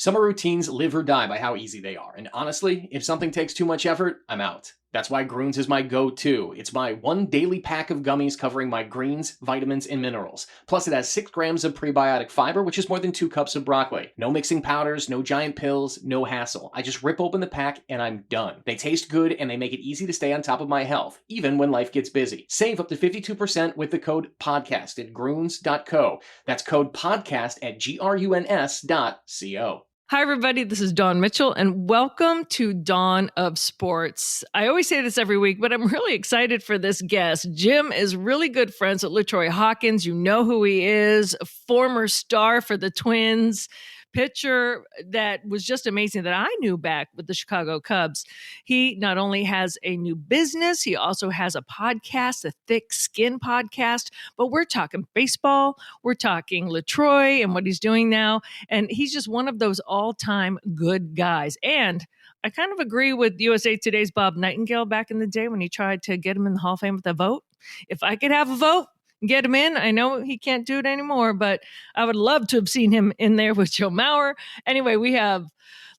Summer routines live or die by how easy they are, and honestly, if something takes too much effort, I'm out. That's why Groons is my go-to. It's my one daily pack of gummies covering my greens, vitamins, and minerals. Plus, it has 6 grams of prebiotic fiber, which is more than 2 cups of broccoli. No mixing powders, no giant pills, no hassle. I just rip open the pack and I'm done. They taste good and they make it easy to stay on top of my health, even when life gets busy. Save up to 52% with the code PODCAST at Groons.co. That's code PODCAST at GRUNS.co. Hi, everybody. This is Dawn Mitchell, and welcome to Dawn of Sports. I always say this every week, but I'm really excited for this guest. Jim is really good friends with LaTroy Hawkins. You know who he is, a former star for the Twins, pitcher that was just amazing that I knew back with the Chicago Cubs. He not only has a new business, he also has a podcast, a Thick Skin podcast, but we're talking baseball. We're talking LaTroy and what he's doing now. And he's just one of those all-time good guys. And I kind of agree with USA Today's Bob Nightingale back in the day when he tried to get him in the Hall of Fame with a vote. If I could have a vote, get him in. I know he can't do it anymore, but I would love to have seen him in there with Joe Mauer. Anyway, we have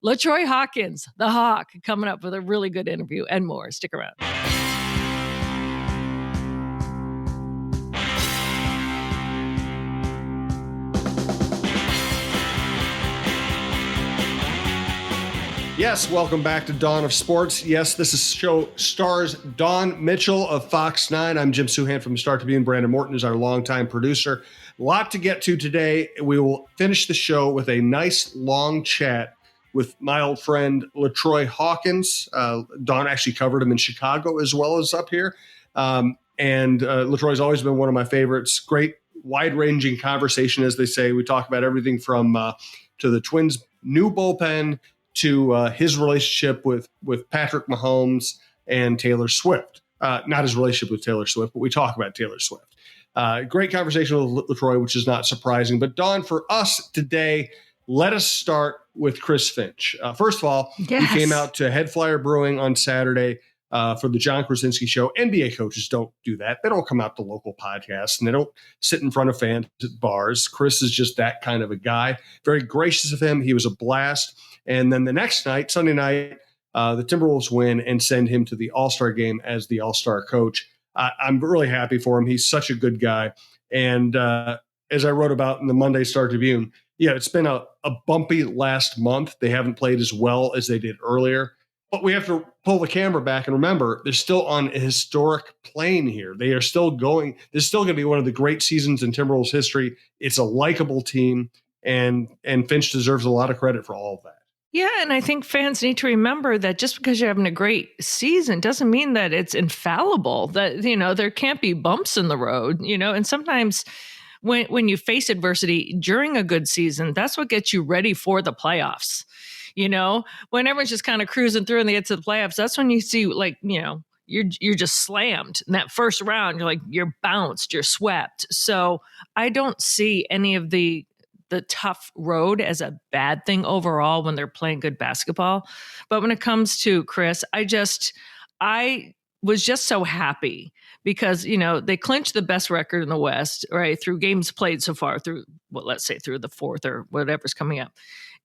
LaTroy Hawkins, the Hawk, coming up with a really good interview and more. Stick around. Yes, welcome back to Dawn of Sports. Yes, this is show stars Don Mitchell of Fox 9. I'm Jim Souhan from the Star Tribune. Brandon Morton is our longtime producer. A lot to get to today. We will finish the show with a nice long chat with my old friend LaTroy Hawkins. Don actually covered him in Chicago as well as up here. And LaTroy's always been one of my favorites. Great wide-ranging conversation, as they say. We talk about everything from to the Twins' new bullpen to his relationship with Patrick Mahomes and Taylor Swift. Not his relationship with Taylor Swift, but we talk about Taylor Swift. Great conversation with LaTroy, which is not surprising. But Dawn, for us today, let us start with Chris Finch. First of all, Yes. He came out to Head Flyer Brewing on Saturday for the John Krasinski show. NBA coaches don't do that. They don't come out to local podcasts, and they don't sit in front of fans at bars. Chris is just that kind of a guy. Very gracious of him. He was a blast. And then the next night, Sunday night, the Timberwolves win and send him to the All-Star game as the All-Star coach. I'm really happy for him. He's such a good guy. And as I wrote about in the Monday Star Tribune, it's been a bumpy last month. They haven't played as well as they did earlier. But we have to pull the camera back and remember, they're still on a historic plane here. They are still going. This is still going to be one of the great seasons in Timberwolves history. It's a likable team, and Finch deserves a lot of credit for all of that. Yeah, and I think fans need to remember that just because you're having a great season doesn't mean that it's infallible, that, there can't be bumps in the road, and sometimes when you face adversity during a good season, that's what gets you ready for the playoffs. When everyone's just kind of cruising through and they get to the playoffs, that's when you see you're just slammed in that first round. You're bounced, you're swept. So I don't see any of the tough road as a bad thing overall when they're playing good basketball. But when it comes to Chris, I was just so happy because, they clinched the best record in the West, right? Through games played so far through, let's say through the fourth or whatever's coming up.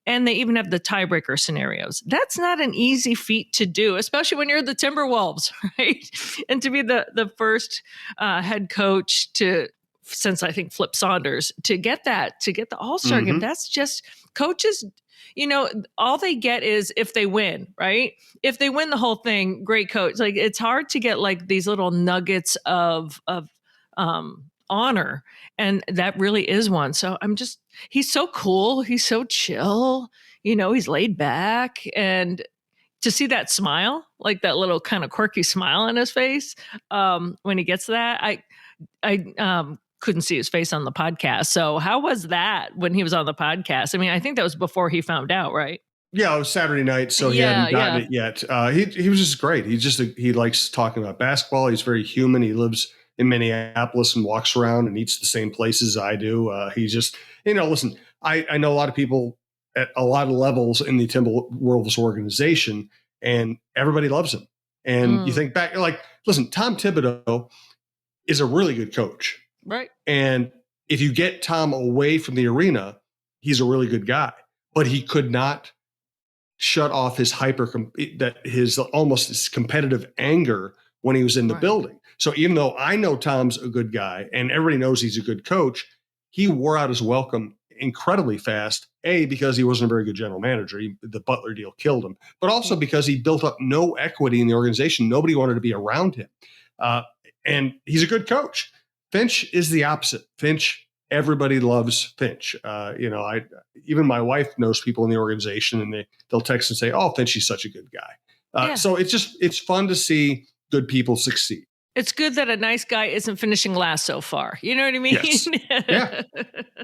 And they even have the tiebreaker scenarios. That's not an easy feat to do, especially when you're the Timberwolves, right? And to be the first head coach since I think Flip Saunders to get the All-Star game, that's just coaches, all they get is if they win, right? If they win the whole thing, great coach. It's hard to get these little nuggets of honor. And that really is one. So he's so cool. He's so chill, he's laid back, and to see that smile, that little kind of quirky smile on his face, when he gets that, I couldn't see his face on the podcast. So how was that when he was on the podcast? I mean, I think that was before he found out, right? Yeah, it was Saturday night, so he hadn't gotten it yet. He was just great. He likes talking about basketball. He's very human. He lives in Minneapolis and walks around and eats the same places I do. He's just, listen, I know a lot of people at a lot of levels in the Timberwolves organization, and everybody loves him. And you think back, listen, Tom Thibodeau is a really good coach. Right. And if you get Tom away from the arena, he's a really good guy. but he could not shut off his his competitive anger when he was in the building. So even though I know Tom's a good guy and everybody knows he's a good coach, he wore out his welcome incredibly fast, because he wasn't a very good general manager. The Butler deal killed him, but also because he built up no equity in the organization. Nobody wanted to be around him. And he's a good coach. Finch is the opposite. Finch, everybody loves Finch. Even my wife knows people in the organization, and they'll text and say, "Oh, Finch, he's such a good guy." So it's fun to see good people succeed. It's good that a nice guy isn't finishing last so far. You know what I mean? Yes.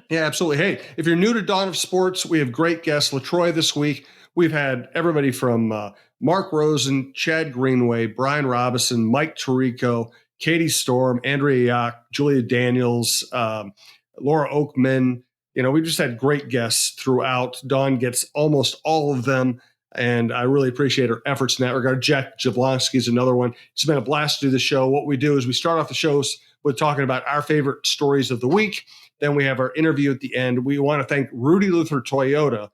Yeah, absolutely. Hey, if you're new to Dawn of Sports, we have great guests. LaTroy this week. We've had everybody from Mark Rosen, Chad Greenway, Brian Robinson, Mike Tirico, Katie Storm, Andrea Yock, Julia Daniels, Laura Oakman. We've just had great guests throughout. Dawn gets almost all of them, and I really appreciate her efforts in that regard. Jack Jablonski is another one. It's been a blast to do the show. What we do is we start off the shows with talking about our favorite stories of the week. Then we have our interview at the end. We want to thank Rudy Luther Toyota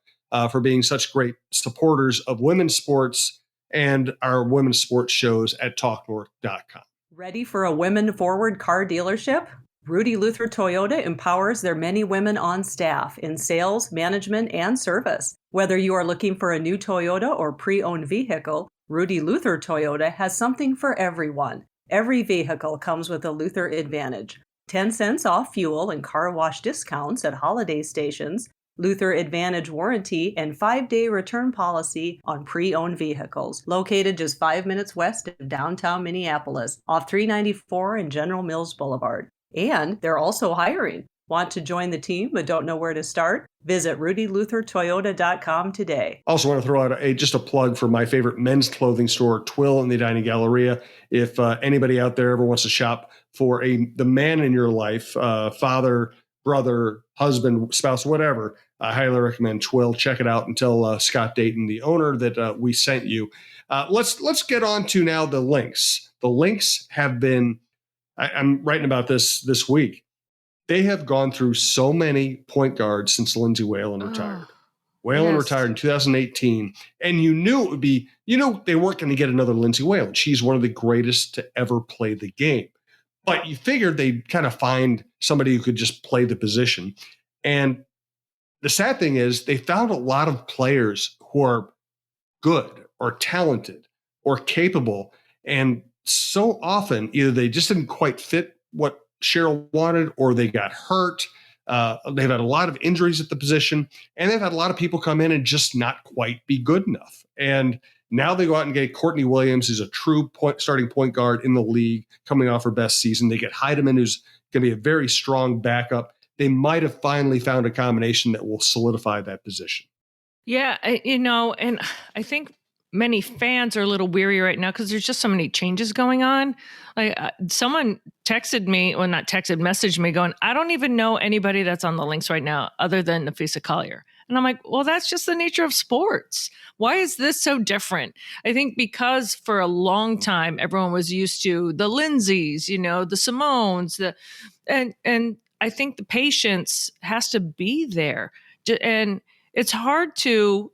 for being such great supporters of women's sports and our women's sports shows at talknorth.com. Ready for a women-forward car dealership? Rudy Luther Toyota empowers their many women on staff in sales, management, and service. Whether you are looking for a new Toyota or pre-owned vehicle, Rudy Luther Toyota has something for everyone. Every vehicle comes with a Luther Advantage. 10 cents off fuel and car wash discounts at holiday stations, Luther Advantage warranty, and 5-day return policy on pre-owned vehicles. Located just 5 minutes west of downtown Minneapolis, off 394 and General Mills Boulevard. And they're also hiring. Want to join the team but don't know where to start? Visit rudyluthertoyota.com today. Also want to throw out just a plug for my favorite men's clothing store, Twill in the Edina Galleria. If anybody out there ever wants to shop for the man in your life, father, brother, husband, spouse, whatever, I highly recommend Twill. Check it out and tell Scott Dayton, the owner, that we sent you. Let's get on to now the Lynx. The Lynx have been, I'm writing about this week. They have gone through so many point guards since Lindsay Whalen retired. Whalen retired in 2018, and you knew it would be, they weren't going to get another Lindsay Whalen. She's one of the greatest to ever play the game. But you figured they'd kind of find somebody who could just play the position. And the sad thing is they found a lot of players who are good or talented or capable. And so often either they just didn't quite fit what Cheryl wanted, or they got hurt. They've had a lot of injuries at the position, and they've had a lot of people come in and just not quite be good enough. And now they go out and get Courtney Williams, who's a true starting point guard in the league, coming off her best season. They get Heidemann, who's going to be a very strong backup. They might have finally found a combination that will solidify that position. Yeah, and I think many fans are a little weary right now because there's just so many changes going on. Like someone texted me, well, not texted, messaged me going, I don't even know anybody that's on the Lynx right now other than Nafisa Collier. And I'm like, well, that's just the nature of sports. Why is this so different? I think because for a long time, everyone was used to the Lindsays, the Simones, and I think the patience has to be there. And it's hard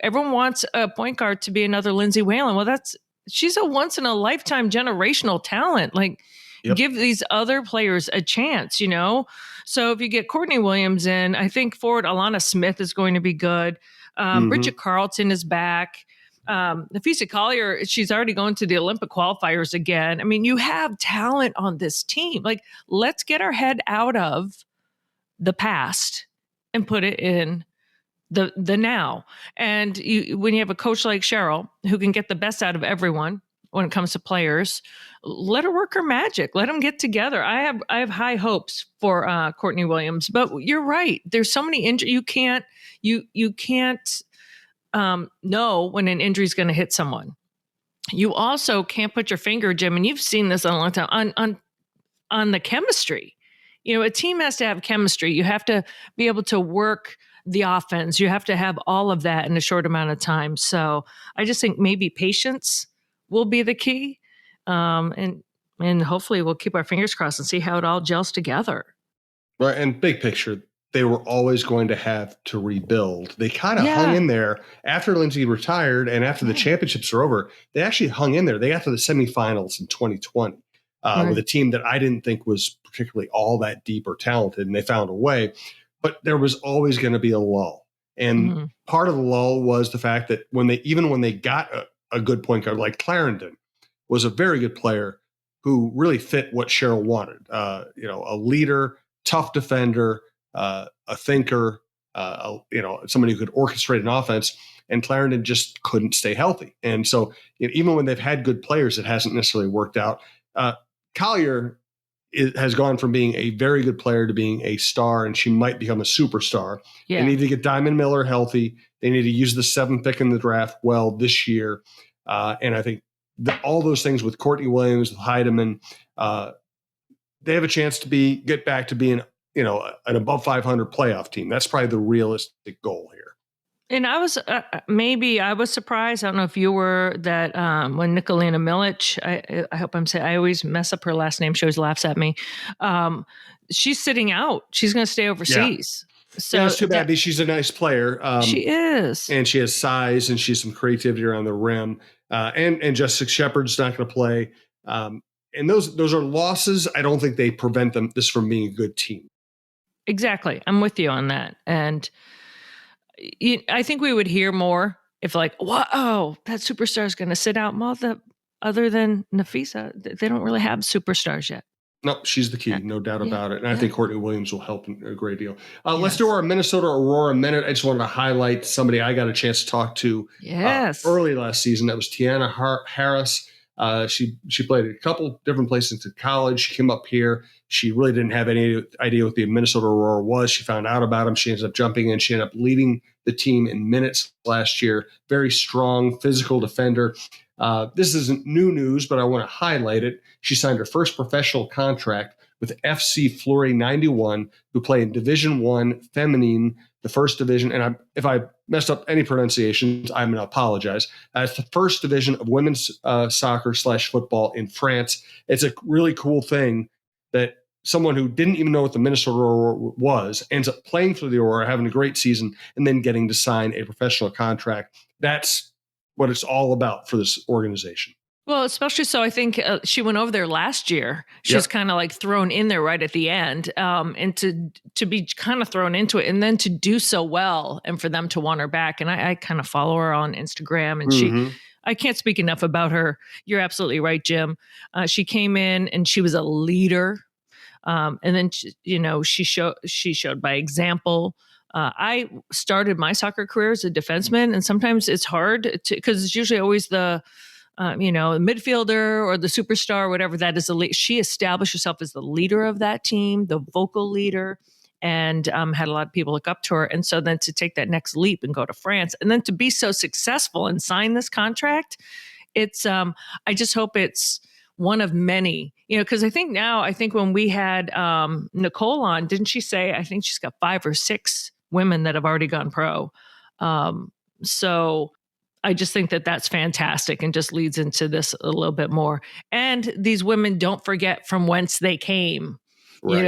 everyone wants a point guard to be another Lindsay Whalen. Well, she's a once in a lifetime generational talent. Like, give these other players a chance, So if you get Courtney Williams in, I think forward Alana Smith is going to be good. Bridget Carlton is back. Nafisa Collier, she's already going to the Olympic qualifiers again. I mean, you have talent on this team. Like, let's get our head out of the past and put it in the now. And when you have a coach like Cheryl who can get the best out of everyone when it comes to players, let her work her magic. Let them get together. I have high hopes for Courtney Williams, but you're right. There's so many injuries. You can't know when an injury is going to hit someone. You also can't put your finger, Jim, and you've seen this on a long time, on the chemistry. A team has to have chemistry. You have to be able to work the offense. You have to have all of that in a short amount of time. So I just think maybe patience will be the key. And hopefully we'll keep our fingers crossed and see how it all gels together. Right. And big picture, they were always going to have to rebuild. They kind of hung in there after Lindsay retired and after the championships were over. They actually hung in there. They got to the semifinals in 2020 with a team that I didn't think was particularly all that deep or talented, and they found a way. But there was always going to be a lull. And part of the lull was the fact that when they got a good point guard like Clarendon was a very good player who really fit what Cheryl wanted. A leader, tough defender, a thinker, somebody who could orchestrate an offense. And Clarendon just couldn't stay healthy. And so even when they've had good players, it hasn't necessarily worked out. Collier has gone from being a very good player to being a star, and she might become a superstar. Yeah. They need to get Diamond Miller healthy. They need to use the 7th pick in the draft well this year. And I think all those things with Courtney Williams, with Heidemann, they have a chance to get back to being, an above 500 playoff team. That's probably the realistic goal here. And I was I was surprised. I don't know if you were that when Nicolina Milic, I hope I'm saying, I always mess up her last name. She always laughs at me. She's sitting out. She's going to stay overseas. Yeah. So it's too bad. She's a nice player. She is, and she has size and she has some creativity around the rim. And Jessica Shepard's not going to play. And those are losses. I don't think they prevent this from being a good team. Exactly. I'm with you on that. And I think we would hear more if whoa, that superstar is going to sit out. Other than Nafisa, they don't really have superstars yet. No, she's the key, no doubt about it. And I think Courtney Williams will help a great deal. Let's do our Minnesota Aurora minute. I just wanted to highlight somebody I got a chance to talk to early last season. That was Tiana Harris. She played at a couple different places in college. She came up here. She really didn't have any idea what the Minnesota Aurora was. She found out about them. She ended up jumping in. She ended up leading the team in minutes last year. Very strong, physical defender. This isn't new news, but I want to highlight it. She signed her first professional contract with FC Fleury 91, who play in Division I Feminine, the first division. And if I messed up any pronunciations, I'm going to apologize. It's the first division of women's soccer / football in France. It's a really cool thing that someone who didn't even know what the Minnesota Aurora was ends up playing for the Aurora, having a great season, and then getting to sign a professional contract. That's what it's all about for this organization. Well, especially so, I think she went over there last year. She was kind of thrown in there right at the end, and to be kind of thrown into it, and then to do so well, and for them to want her back. And I kind of follow her on Instagram, and I can't speak enough about her. You're absolutely right, Jim. She came in and she was a leader, and then she showed by example. I started my soccer career as a defenseman, and sometimes it's hard because it's usually always the midfielder or the superstar, or whatever that is. She established herself as the leader of that team, the vocal leader, and had a lot of people look up to her. And so then to take that next leap and go to France, and then to be so successful and sign this contract, it's I just hope it's one of many, because I think when we had Nicole on, didn't she say, I think she's got 5 or 6 women that have already gone pro. So I just think that that's fantastic and just leads into this a little bit more. And these women don't forget from whence they came. Right.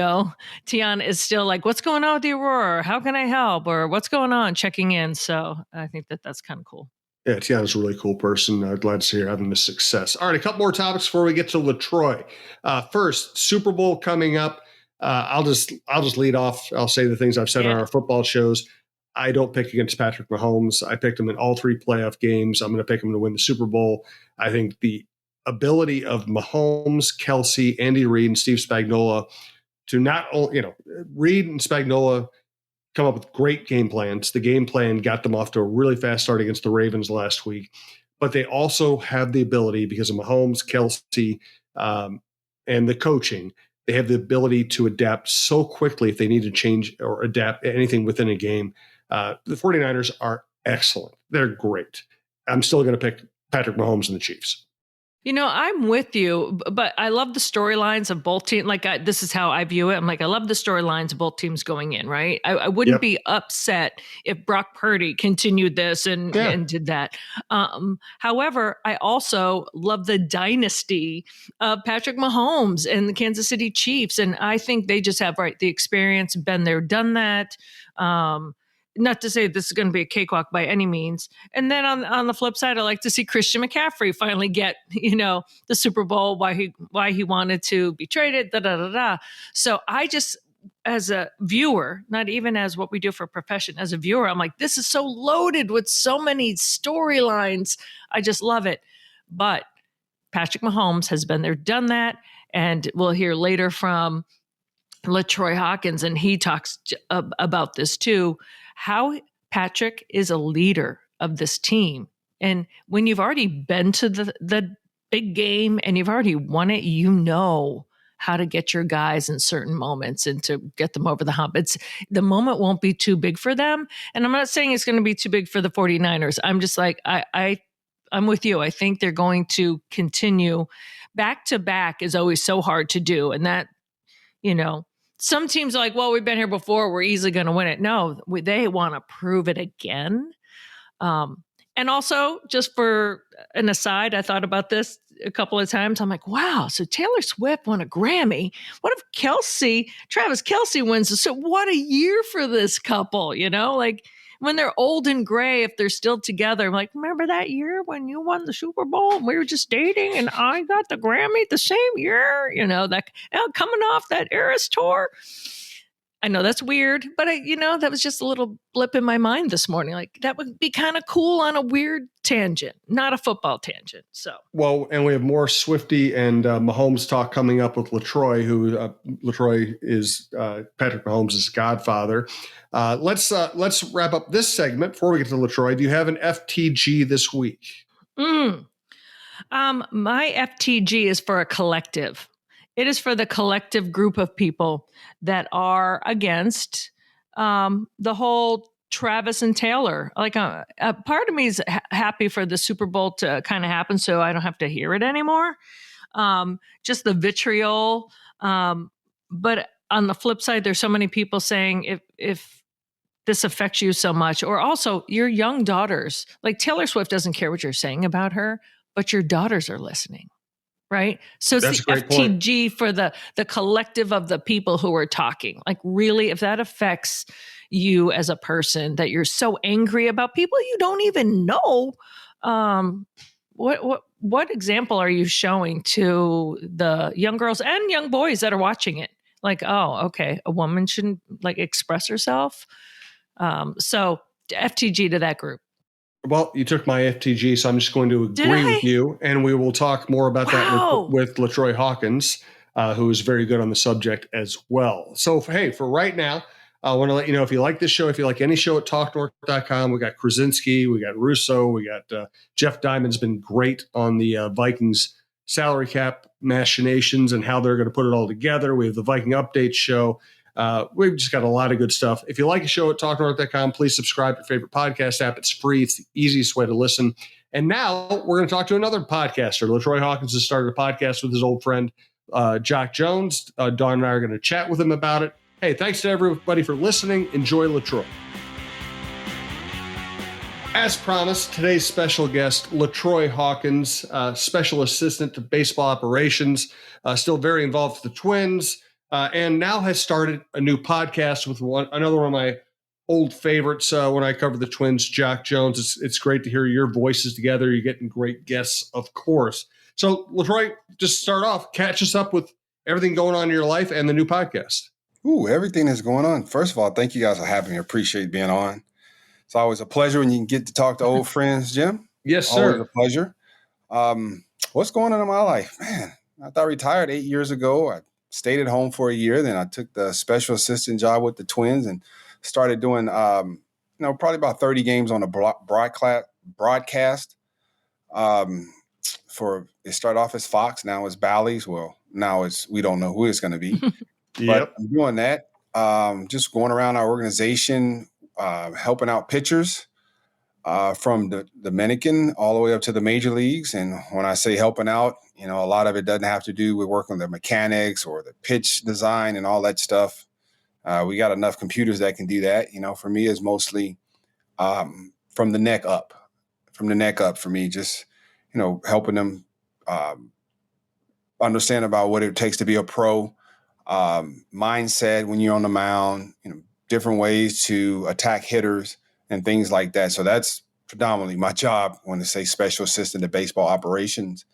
Tiana is still what's going on with the Aurora? How can I help? Or what's going on? Checking in. So I think that that's kind of cool. Yeah, Tiana's a really cool person. Glad to see her having this success. All right, a couple more topics before we get to LaTroy. First, Super Bowl coming up. I'll just lead off. I'll say the things I've said on our football shows. I don't pick against Patrick Mahomes. I picked him in all 3 playoff games. I'm going to pick him to win the Super Bowl. I think the ability of Mahomes, Kelsey, Andy Reid, and Steve Spagnuolo to not only, Reid and Spagnuolo come up with great game plans. The game plan got them off to a really fast start against the Ravens last week. But they also have the ability, because of Mahomes, Kelsey, and the coaching, they have the ability to adapt so quickly if they need to change or adapt anything within a game. The 49ers are excellent. They're great. I'm still going to pick Patrick Mahomes and the Chiefs. I'm with you, but I love the storylines of both teams. This is how I view it. I'm like, I love the storylines of both teams going in, right? I wouldn't be upset if Brock Purdy continued this and did that. However, I also love the dynasty of Patrick Mahomes and the Kansas City Chiefs. And I think they just have, the experience, been there, done that. Not to say this is going to be a cakewalk by any means. And then on the flip side, I like to see Christian McCaffrey finally get, the Super Bowl, why he wanted to be traded, So I just, as a viewer, not even as what we do for a profession, as a viewer, I'm like, this is so loaded with so many storylines. I just love it. But Patrick Mahomes has been there, done that. And we'll hear later from LaTroy Hawkins, and he talks about this too, how Patrick is a leader of this team. And when you've already been to the big game and you've already won it, how to get your guys in certain moments and to get them over the hump. The moment won't be too big for them. And I'm not saying it's going to be too big for the 49ers. I'm just like, I'm with you. I think they're going to continue. Back to back is always so hard to do. And that, some teams are like, well, we've been here before, we're easily going to win it. No, they want to prove it again. And also, just for an aside, I thought about this a couple of times. I'm like, wow, so Taylor Swift won a Grammy. What if Travis Kelce wins? So what a year for this couple, when they're old and gray, if they're still together. I'm like, remember that year when you won the Super Bowl and we were just dating and I got the Grammy the same year, coming off that Eras tour. I know that's weird, but that was just a little blip in my mind this morning. Like, that would be kind of cool on a weird tangent, not a football tangent. So, well, and we have more Swiftie and Mahomes talk coming up with LaTroy, who LaTroy is Patrick Mahomes' godfather. Let's wrap up this segment before we get to LaTroy. Do you have an FTG this week? My FTG is for a collective. It is for the collective group of people that are against the whole Travis and Taylor. Like, a part of me is happy for the Super Bowl to kind of happen so I don't have to hear it anymore. Just the vitriol. But on the flip side, there's so many people saying if this affects you so much, or also your young daughters, like Taylor Swift doesn't care what you're saying about her, but your daughters are listening. Right. So it's the FTG for the collective of the people who are talking. Like, really, if that affects you as a person, that you're so angry about people you don't even know, what example are you showing to the young girls and young boys that are watching it? Like, oh, okay, a woman shouldn't express herself. So FTG to that group. Well, you took my FTG, so I'm just going to agree with you, and we will talk more about that with LaTroy Hawkins, who is very good on the subject as well. So, hey, for right now, I want to let you know, if you like this show, if you like any show at TalkNorth.com, we got Krasinski, we got Russo, we got Jeff Diamond's been great on the Vikings salary cap machinations and how they're going to put it all together. We have the Viking Update show. We've just got a lot of good stuff. If you like a show at TalkNorth.com, please subscribe to your favorite podcast app. It's free. It's the easiest way to listen. And now we're going to talk to another podcaster. LaTroy Hawkins has started a podcast with his old friend, Jock Jones. Dawn and I are going to chat with him about it. Hey, thanks to everybody for listening. Enjoy LaTroy. As promised, today's special guest, LaTroy Hawkins, special assistant to baseball operations, still very involved with the Twins. And now has started a new podcast with another one of my old favorites when I cover the Twins, Jock Jones. It's great to hear your voices together. You're getting great guests, of course. So, LaTroy, just start off, catch us up with everything going on in your life and the new podcast. Ooh, everything that's going on. First of all, thank you guys for having me. I appreciate being on. It's always a pleasure when you can get to talk to old friends, Jim. Yes, sir. Always a pleasure. What's going on in my life? Man, I thought I retired 8 years ago. I stayed at home for a year. Then I took the special assistant job with the Twins and started doing, probably about 30 games on a broadcast. It started off as Fox. Now it's Bally's. Well, now we don't know who it's going to be. But I'm doing that. Just going around our organization, helping out pitchers. from the Dominican all the way up to the major leagues. And when I say helping out, a lot of it doesn't have to do with working on the mechanics or the pitch design and all that stuff. We got enough computers that can do that. For me, it's mostly from the neck up. From the neck up for me, just helping them understand about what it takes to be a pro, mindset when you're on the mound, different ways to attack hitters and things like that. So that's predominantly my job when I say special assistant to baseball operations.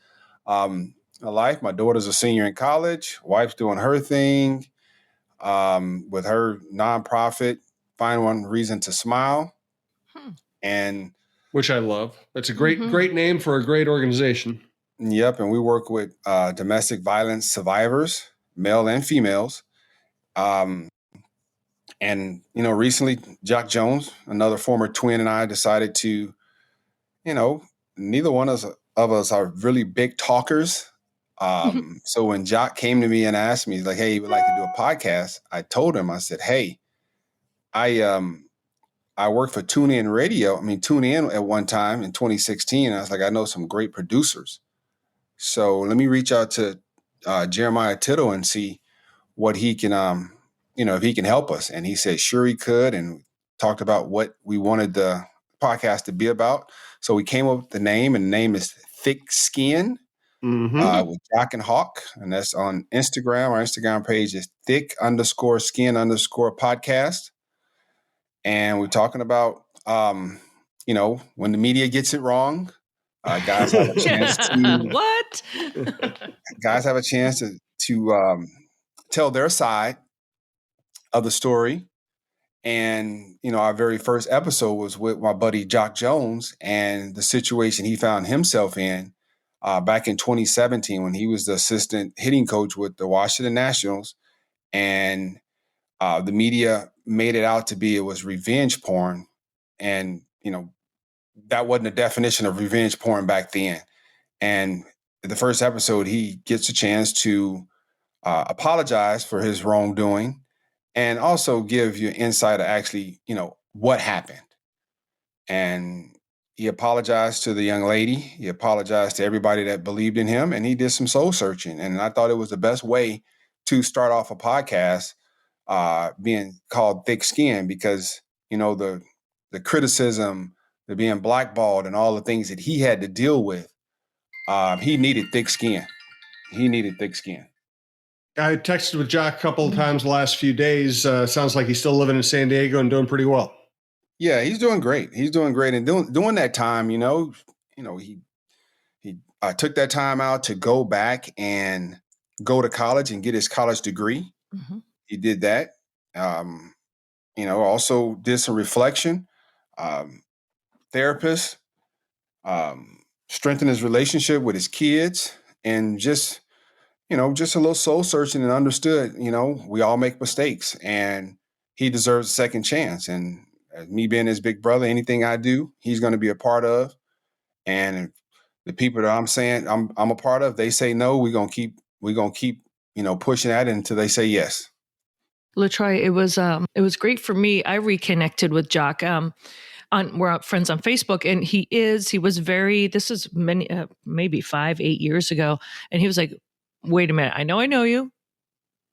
Life, my daughter's a senior in college. Wife's doing her thing with her nonprofit, Find One Reason to Smile. And which I love. That's a great name for a great organization. Yep. And we work with domestic violence survivors, male and females. And recently, Jock Jones, another former Twin, and I decided to, neither one of us are really big talkers. So when Jock came to me and asked me, like, hey, he would like to do a podcast, I told him, I said, hey, I worked for TuneIn Radio. TuneIn at one time in 2016. I was like, I know some great producers. So let me reach out to Jeremiah Tittle and see what he can, if he can help us. And he said, sure, he could. And talked about what we wanted the podcast to be about. So we came up with the name, and the name is Thick Skin with Jock and Hawk. And that's on Instagram. Our Instagram page is thick_skin_podcast. And we're talking about, when the media gets it wrong, guys have a chance to what? Guys have a chance to tell their side of the story. And our very first episode was with my buddy Jock Jones and the situation he found himself in back in 2017 when he was the assistant hitting coach with the Washington Nationals, and the media made it out to be it was revenge porn, and that wasn't the definition of revenge porn back then. And the first episode, he gets a chance to apologize for his wrongdoing and also give you insight of actually, what happened. And he apologized to the young lady. He apologized to everybody that believed in him, and he did some soul searching. And I thought it was the best way to start off a podcast being called Thick Skin, because, the criticism, the being blackballed and all the things that he had to deal with, he needed thick skin. He needed thick skin. I texted with Jock a couple of times the last few days. Sounds like he's still living in San Diego and doing pretty well. Yeah, he's doing great. He's doing great. And during that time, he took that time out to go back and go to college and get his college degree. Mm-hmm. He did that. Also did some reflection, therapist, strengthened his relationship with his kids, and just a little soul searching, and understood, we all make mistakes, and he deserves a second chance. And me being his big brother, anything I do, he's going to be a part of. And the people that I'm saying I'm a part of, they say no, we're going to keep, pushing at it until they say yes. LaTroy, it was great for me. I reconnected with Jock. We're friends on Facebook, and he was very, this is maybe 5-8 years ago. And he was like, wait a minute, I know you,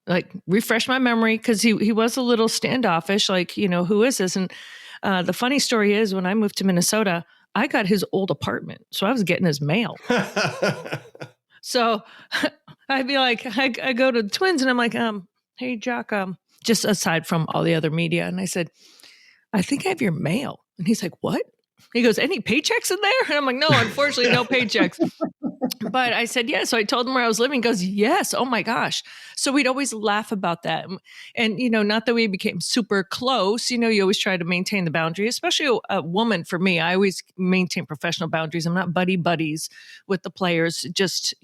like, refresh my memory. Cause he was a little standoffish, like, who is this? And the funny story is, when I moved to Minnesota, I got his old apartment. So I was getting his mail. So I'd be like, I go to the Twins and I'm like, hey, Jock, just aside from all the other media. And I said, I think I have your mail. And he's like, what? He goes, any paychecks in there? And I'm like, no, unfortunately, no paychecks. But I said, yeah. So I told him where I was living. He goes, yes. Oh my gosh. So we'd always laugh about that. And, not that we became super close, you always try to maintain the boundary, especially a woman. For me, I always maintain professional boundaries. I'm not buddies with the players. Just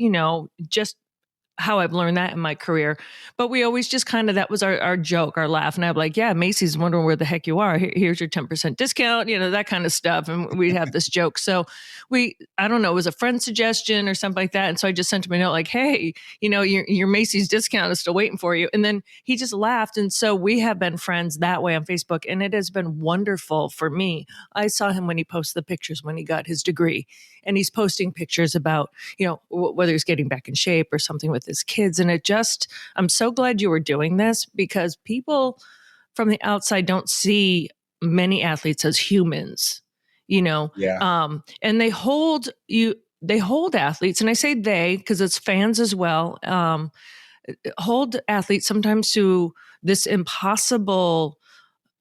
how I've learned that in my career. But we always just kind of, that was our joke, our laugh. And I'm like, yeah, Macy's wondering where the heck you are. Here's your 10% discount, that kind of stuff. And we'd have this joke. So I don't know, it was a friend suggestion or something like that. And so I just sent him a note like, hey, your Macy's discount is still waiting for you. And then he just laughed. And so we have been friends that way on Facebook. And it has been wonderful for me. I saw him when he posted the pictures when he got his degree. And he's posting pictures about, whether he's getting back in shape or something with his kids. And I'm so glad you were doing this, because people from the outside don't see many athletes as humans, Yeah. And they hold athletes, and I say they because it's fans as well, hold athletes sometimes to this impossible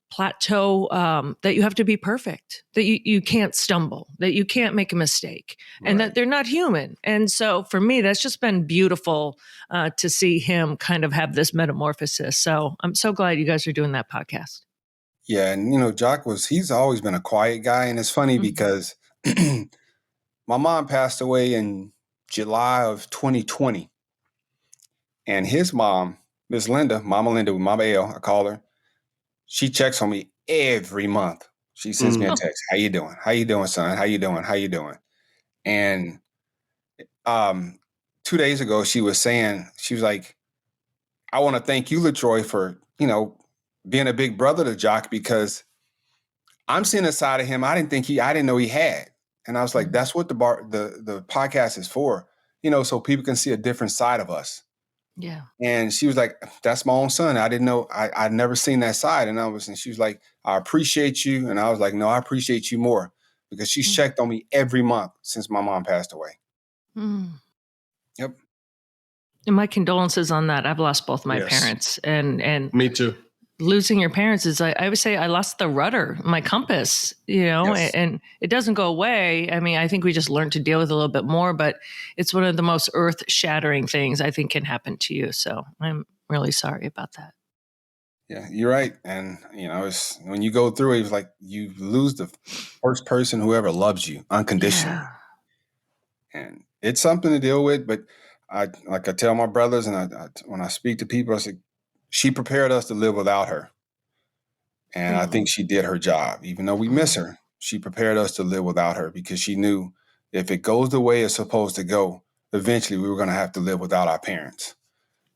plateau, that you have to be perfect, that you can't stumble, that you can't make a mistake, and that they're not human. And so for me, that's just been beautiful to see him kind of have this metamorphosis. So I'm so glad you guys are doing that podcast. Yeah. And, Jock he's always been a quiet guy. And it's funny because my mom passed away in July of 2020. And his mom, Miss Linda, Mama Linda, with Mama L, I call her. She checks on me every month. She sends me a text. How you doing? How you doing, son? How you doing? How you doing? And 2 days ago, she was like, I want to thank you, LaTroy, for, being a big brother to Jock, because I'm seeing a side of him I didn't know he had. And I was like, that's what the podcast is for, so people can see a different side of us. Yeah. And she was like, that's my own son. I didn't know, I'd never seen that side. And she was like, I appreciate you. And I was like, no, I appreciate you more, because she's checked on me every month since my mom passed away. Yep. And my condolences on that. I've lost both my parents, and me too. Losing your parents is, I would say I lost the rudder, my compass, Yes. and it doesn't go away. I mean, I think we just learn to deal with it a little bit more, but it's one of the most earth shattering things I think can happen to you. So I'm really sorry about that. Yeah, you're right. And, it's when you go through it, it's like you lose the first person who ever loves you unconditionally. Yeah. And it's something to deal with. But I tell my brothers, and when I speak to people, I say, she prepared us to live without her. And I think she did her job. Even though we miss her, she prepared us to live without her, because she knew if it goes the way it's supposed to go, eventually we were going to have to live without our parents.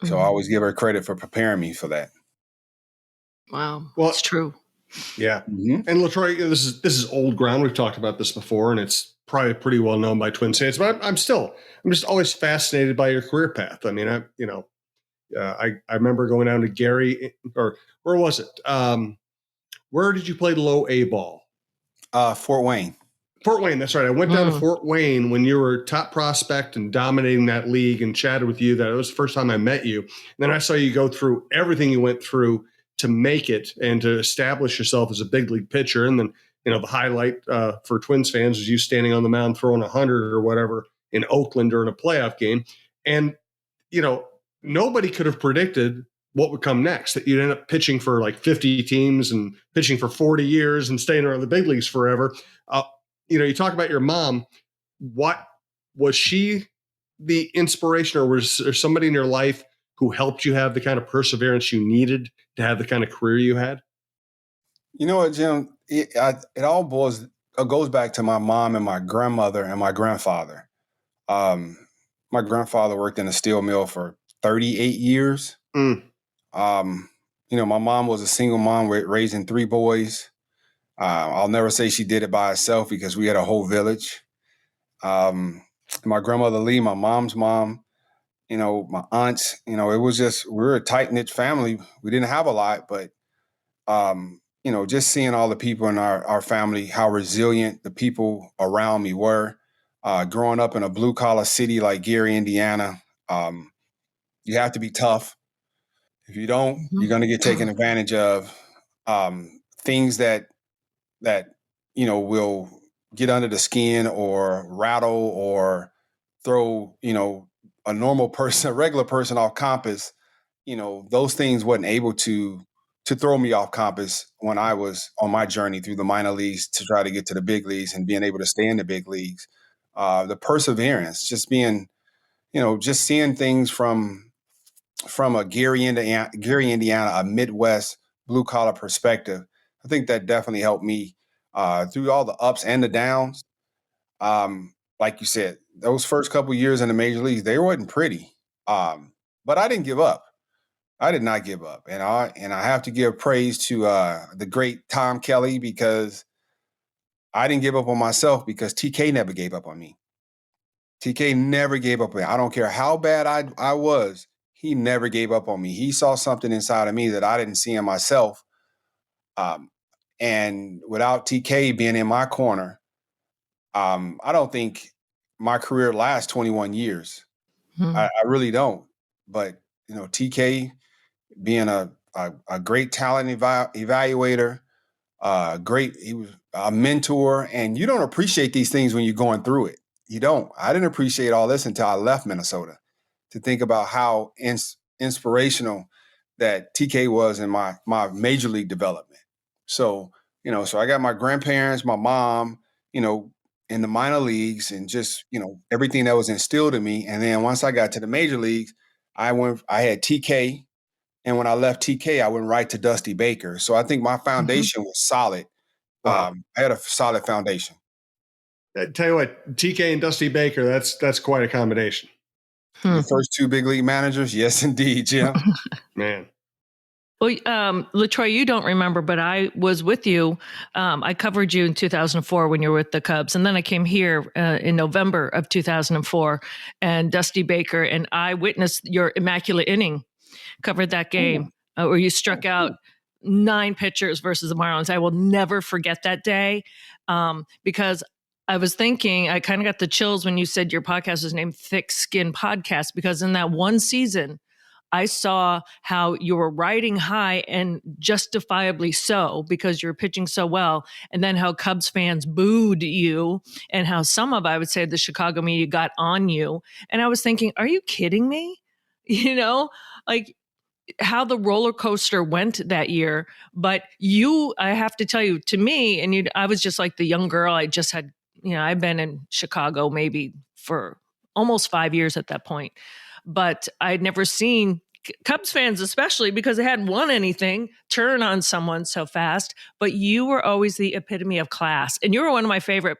So I always give her credit for preparing me for that. Wow. Well, it's true. Yeah. Mm-hmm. And LaTroy, this is old ground. We've talked about this before, and it's probably pretty well known by Twin fans, but I'm just always fascinated by your career path. I mean, I remember going down to Gary, or where was it? Where did you play the low A ball? Fort Wayne. Fort Wayne, that's right. I went down to Fort Wayne when you were top prospect and dominating that league, and chatted with you. That was the first time I met you. And then I saw you go through everything you went through to make it and to establish yourself as a big league pitcher. And then, the highlight for Twins fans was you standing on the mound throwing 100 or whatever in Oakland during a playoff game. And, nobody could have predicted what would come next, that you'd end up pitching for like 50 teams and pitching for 40 years and staying around the big leagues forever. You talk about your mom. What was she the inspiration, or was there somebody in your life who helped you have the kind of perseverance you needed to have the kind of career you had? You know what, Jim? It all goes back to my mom and my grandmother and my grandfather. My grandfather worked in a steel mill for 38 years. My mom was a single mom raising 3 boys. I'll never say she did it by herself, because we had a whole village. My grandmother Lee, my mom's mom, my aunts, it was just, we were a tight-knit family. We didn't have a lot, but, just seeing all the people in our family, how resilient the people around me were. Growing up in a blue-collar city like Gary, Indiana, you have to be tough. If you don't, you're going to get taken advantage of. Things that will get under the skin or rattle or throw, a normal person, a regular person off compass. Those things wasn't able to throw me off compass when I was on my journey through the minor leagues to try to get to the big leagues and being able to stay in the big leagues. The perseverance, just being, just seeing things from a Gary, Indiana, a Midwest blue collar perspective. I think that definitely helped me through all the ups and the downs. Like you said, those first couple years in the major leagues, they wasn't pretty. But I didn't give up. I did not give up. And I have to give praise to the great Tom Kelly, because I didn't give up on myself, because TK never gave up on me. TK never gave up on me. I don't care how bad I was. He never gave up on me. He saw something inside of me that I didn't see in myself. And without TK being in my corner, I don't think my career lasts 21 years. I really don't. But, TK being a great talent evaluator, he was a mentor, and you don't appreciate these things when you're going through it. You don't. I didn't appreciate all this until I left Minnesota, to think about how inspirational that TK was in my major league development. So, so I got my grandparents, my mom, in the minor leagues, and just, everything that was instilled in me. And then once I got to the major leagues, I had TK. And when I left TK, I went right to Dusty Baker. So I think my foundation was solid. Wow. I had a solid foundation. I tell you what, TK and Dusty Baker, that's quite a combination. The first two big league managers? Yes, indeed, Jim. Man. Well, LaTroy, you don't remember, but I was with you. I covered you in 2004 when you were with the Cubs. And then I came here in November of 2004. And Dusty Baker and I witnessed your immaculate inning, covered that game where you struck out 9 pitchers versus the Marlins. I will never forget that day because I was thinking, I kind of got the chills when you said your podcast was named Thick Skin Podcast, because in that one season, I saw how you were riding high, and justifiably so, because you're pitching so well. And then how Cubs fans booed you, and how I would say the Chicago media got on you. And I was thinking, are you kidding me? Like how the roller coaster went that year. But I have to tell you, to me, and I was just like the young girl. I just had, I've been in Chicago maybe for almost 5 years at that point. But I'd never seen Cubs fans, especially because they hadn't won anything, turn on someone so fast. But you were always the epitome of class. And you were one of my favorite,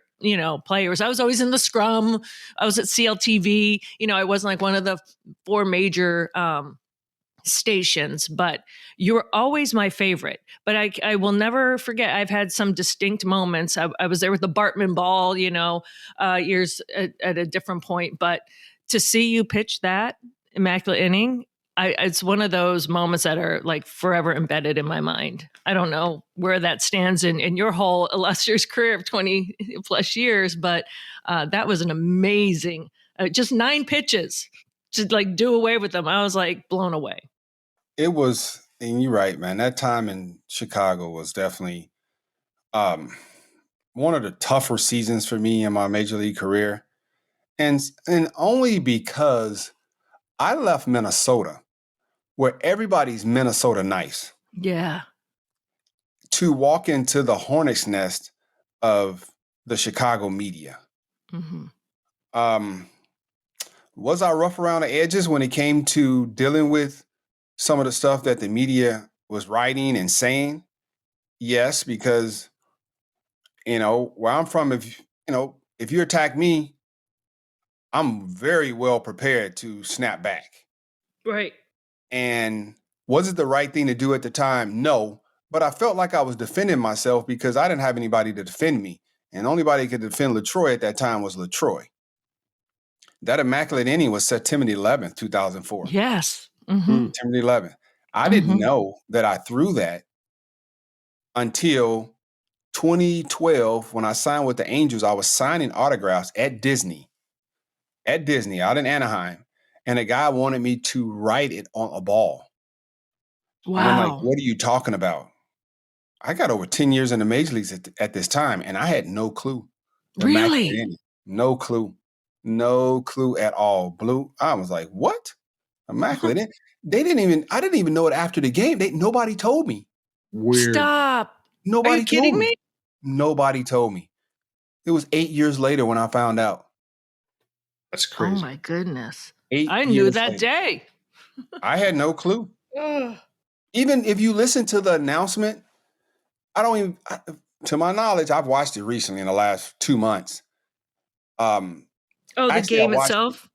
players. I was always in the scrum. I was at CLTV. I wasn't like one of the 4 major stations, but you were always my favorite. But I will never forget, I've had some distinct moments. I was there with the Bartman ball, years at a different point. But to see you pitch that immaculate inning, it's one of those moments that are like forever embedded in my mind. I don't know where that stands in your whole illustrious career of 20 plus years, but that was an amazing, just 9 pitches to like do away with them. I was like blown away. It was, and you're right, man. That time in Chicago was definitely one of the tougher seasons for me in my major league career. And only because I left Minnesota, where everybody's Minnesota nice. Yeah. To walk into the hornet's nest of the Chicago media. Mm-hmm. Was I rough around the edges when it came to dealing with some of the stuff that the media was writing and saying? Yes, because, where I'm from, if you attack me, I'm very well prepared to snap back. Right. And was it the right thing to do at the time? No, but I felt like I was defending myself because I didn't have anybody to defend me. And the only body that could defend LaTroy at that time was LaTroy. That immaculate inning was September 11th, 2004. Yes. Mm-hmm. September 11th. I didn't know that I threw that until 2012 when I signed with the Angels. I was signing autographs at Disney out in Anaheim. And a guy wanted me to write it on a ball. Wow. And I'm like, what are you talking about? I got over 10 years in the major leagues at this time, and I had no clue. Really? No clue. No clue at all. Blue. I was like, what? Immaculate. I didn't even know it after the game. Nobody told me. Weird. Stop. Nobody Are you kidding me? Nobody told me. It was 8 years later when I found out. That's crazy. Oh my goodness. 8 I knew years that later. day. I had no clue. Ugh. Even if you listen to the announcement, to my knowledge, I've watched it recently in the last 2 months. The Actually, I game watched it. itself?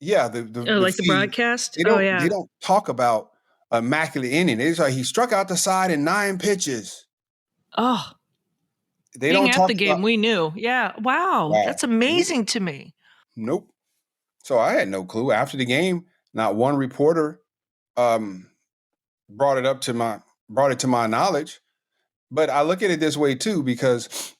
Yeah, Oh, the like the feed. broadcast? They Oh, they yeah. don't talk about immaculate inning. They just like he struck out the side in 9 pitches. Oh, They being don't at talk the about game, we knew. Yeah. Wow. wow. That's amazing to me. Nope. So I had no clue. After the game, not one reporter um, brought it to my knowledge. But I look at it this way too, because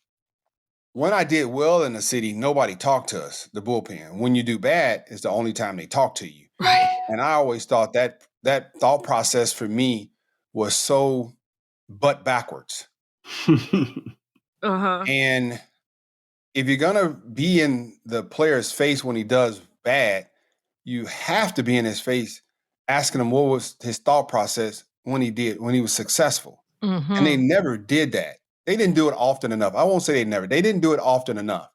when I did well in the city, nobody talked to us, the bullpen. When you do bad, it's the only time they talk to you. Right. And I always thought that thought process for me was so butt backwards. Uh-huh. And if you're gonna be in the player's face when he does bad, you have to be in his face asking him what was his thought process when he was successful. And they Mm-hmm. never did that. They didn't do it often enough. I won't say they never. They didn't do it often enough.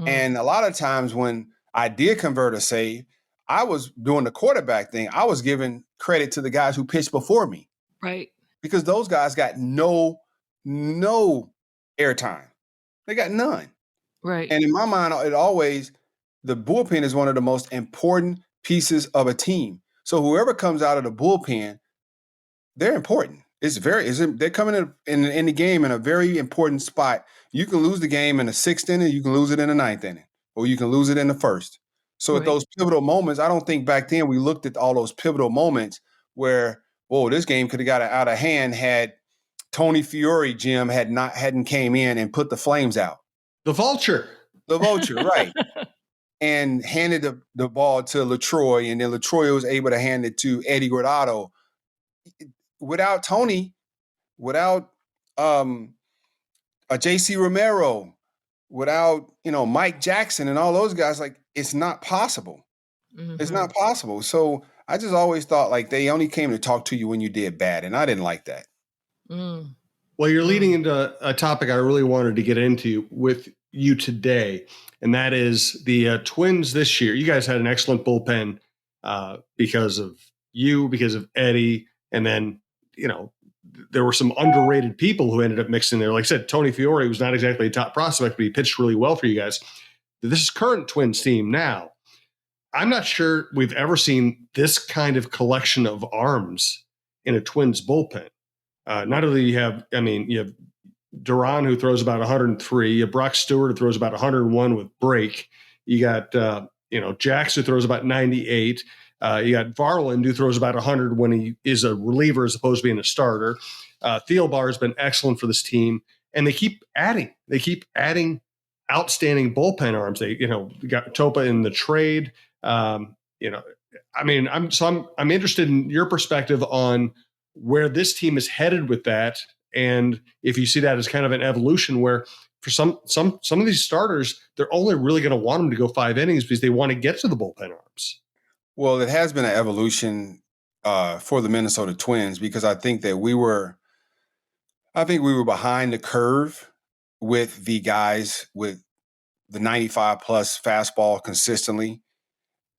And a lot of times when I did convert a save, I was doing the quarterback thing. I was giving credit to the guys who pitched before me Right. because those guys got no airtime. They got none. Right. And in my mind, the bullpen is one of the most important pieces of a team. So whoever comes out of the bullpen, they're important. They're coming in the game in a very important spot. You can lose the game in the 6th inning, you can lose it in the 9th inning, or you can lose it in the 1st. So at Right. those pivotal moments, I don't think back then we looked at all those pivotal moments where, whoa, this game could have got out of hand had Tony Fiore, Jim, hadn't came in and put the flames out. The vulture, right. And handed the ball to LaTroy, and then LaTroy was able to hand it to Eddie Guardado. Without Tony, without J.C. Romero, without Mike Jackson and all those guys, like it's not possible. Mm-hmm. It's not possible. So I just always thought like they only came to talk to you when you did bad, and I didn't like that. Mm. Well, you're leading into a topic I really wanted to get into with you today, and that is the Twins this year. You guys had an excellent bullpen because of you, because of Eddie, and then there were some underrated people who ended up mixing there. Like I said, Tony Fiore was not exactly a top prospect, but he pitched really well for you guys. This is current Twins team now. I'm not sure we've ever seen this kind of collection of arms in a Twins bullpen. Not only you have Duran, who throws about 103. You have Brock Stewart, who throws about 101 with break. You got Jax, who throws about 98. You got Varland, who throws about 100 when he is a reliever as opposed to being a starter. Thielbar has been excellent for this team, and they keep adding. They keep adding outstanding bullpen arms. They got Topa in the trade. I'm interested in your perspective on where this team is headed with that, and if you see that as kind of an evolution where for some of these starters, they're only really going to want them to go 5 innings because they want to get to the bullpen arms. Well, it has been an evolution for the Minnesota Twins because I think we were behind the curve with the guys with the 95 plus fastball consistently.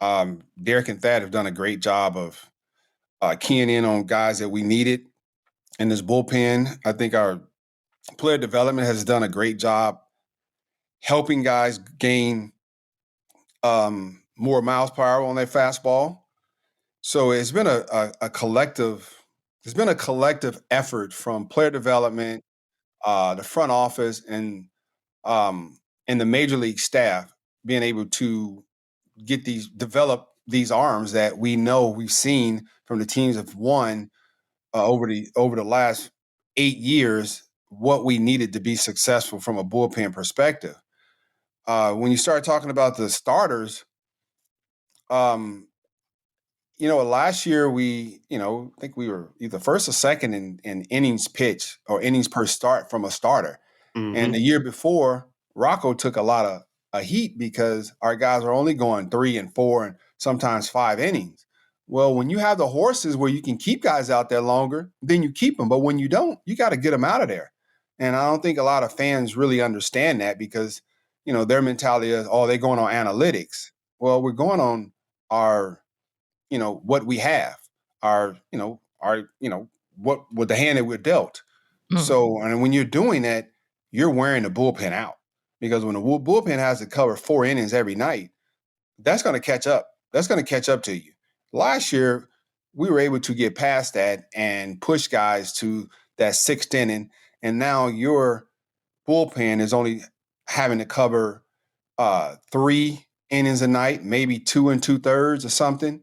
Derek and Thad have done a great job of keying in on guys that we needed in this bullpen. I think our player development has done a great job helping guys gain more miles per hour on their fastball. So it's been a collective. It's been a collective effort from player development, the front office, and the major league staff being able to develop these arms that we've seen from the teams have won over the last 8 years. What we needed to be successful from a bullpen perspective. When you start talking about the starters, last year I think we were either first or second in innings pitch or innings per start from a starter. Mm-hmm. And the year before, Rocco took a lot of heat because our guys are only going 3 and 4 and sometimes 5 innings. Well, when you have the horses where you can keep guys out there longer, then you keep them. But when you don't, you got to get them out of there. And I don't think a lot of fans really understand that because, their mentality is, they're going on analytics. Well, we're going on our, what we have, our, what with the hand that we're dealt. So, and when you're doing that, you're wearing the bullpen out, because when the bullpen has to cover 4 innings every night, that's going to catch up. That's going to catch up to you. Last year, we were able to get past that and push guys to that 6th inning, and now your bullpen is only having to cover 3 innings a night, maybe 2 2/3 or something.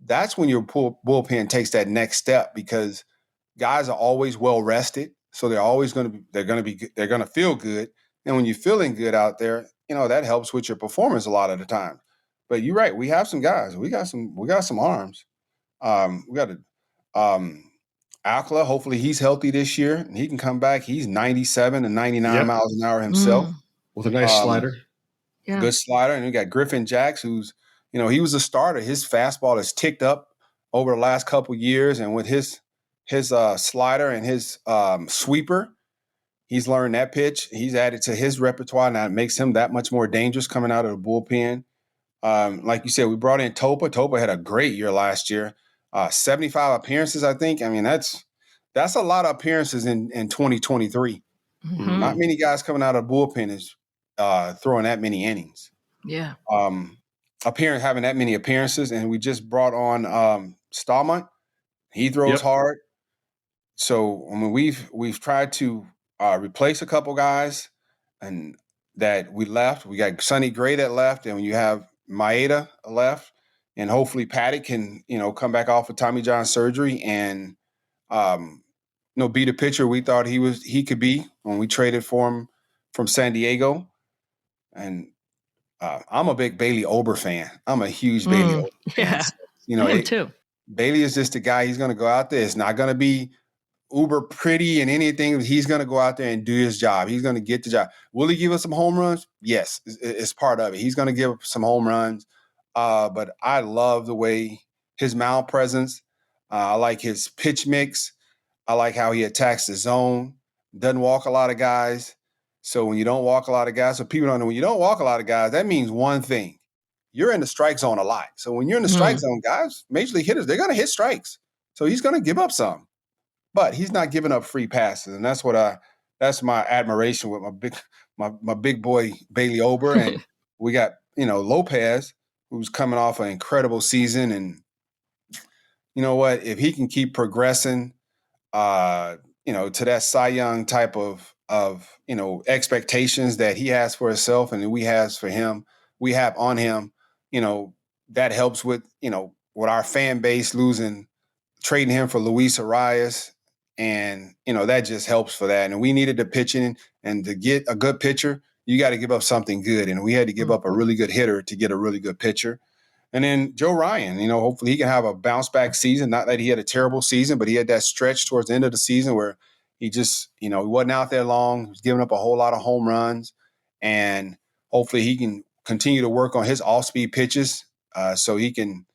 That's when your bullpen takes that next step, because guys are always well rested, so they're going to feel good. And when you're feeling good out there, that helps with your performance a lot of the time. But you're right, we have some guys, we got some arms. We got Alcala. Hopefully he's healthy this year and he can come back. He's 97 and 99 miles an hour himself with a nice slider. Yeah. Good slider. And we got Griffin Jacks, who's, he was a starter. His fastball has ticked up over the last couple years, and with his slider and his sweeper, he's learned that pitch. He's added to his repertoire. Now it makes him that much more dangerous coming out of the bullpen. Like you said, we brought in Topa. Topa had a great year last year. 75 appearances, I think. I mean, that's a lot of appearances in 2023. Mm-hmm. Not many guys coming out of the bullpen is throwing that many innings. Yeah. Having that many appearances. And we just brought on Stallman. He throws hard. So, I mean, we've tried to replace a couple guys and that we left. We got Sonny Gray that left, and when you have Maeda left, and hopefully Paddock can, come back off of Tommy John surgery and, be the pitcher we thought he could be when we traded for him from San Diego. And I'm a big Bailey Ober fan. I'm a huge Bailey Ober fan. Yeah, him too. Bailey is just a guy. He's going to go out there. It's not going to be uber pretty and anything. He's going to go out there and do his job. He's going to get the job. Will he give us some home runs? Yes, it's part of it. He's going to give some home runs. But I love the way his mound presence. I like his pitch mix. I like how he attacks the zone. Doesn't walk a lot of guys. So when you don't walk a lot of guys, so people don't know, when you don't walk a lot of guys, that means one thing. You're in the strike zone a lot. So when you're in the strike zone, guys, major league hitters, they're going to hit strikes. So he's going to give up some. But he's not giving up free passes. And that's that's my admiration with my big boy Bailey Ober. And we got, Lopez, who's coming off an incredible season. And you know what? If he can keep progressing, to that Cy Young type of expectations that he has for himself and we have on him, that helps with our fan base trading him for Luis Arias. And, that just helps for that. And we needed the pitching, and to get a good pitcher, you got to give up something good. And we had to give up a really good hitter to get a really good pitcher. And then Joe Ryan, hopefully he can have a bounce back season. Not that he had a terrible season, but he had that stretch towards the end of the season where he just, he wasn't out there long. He was giving up a whole lot of home runs. And hopefully he can continue to work on his off-speed pitches so he can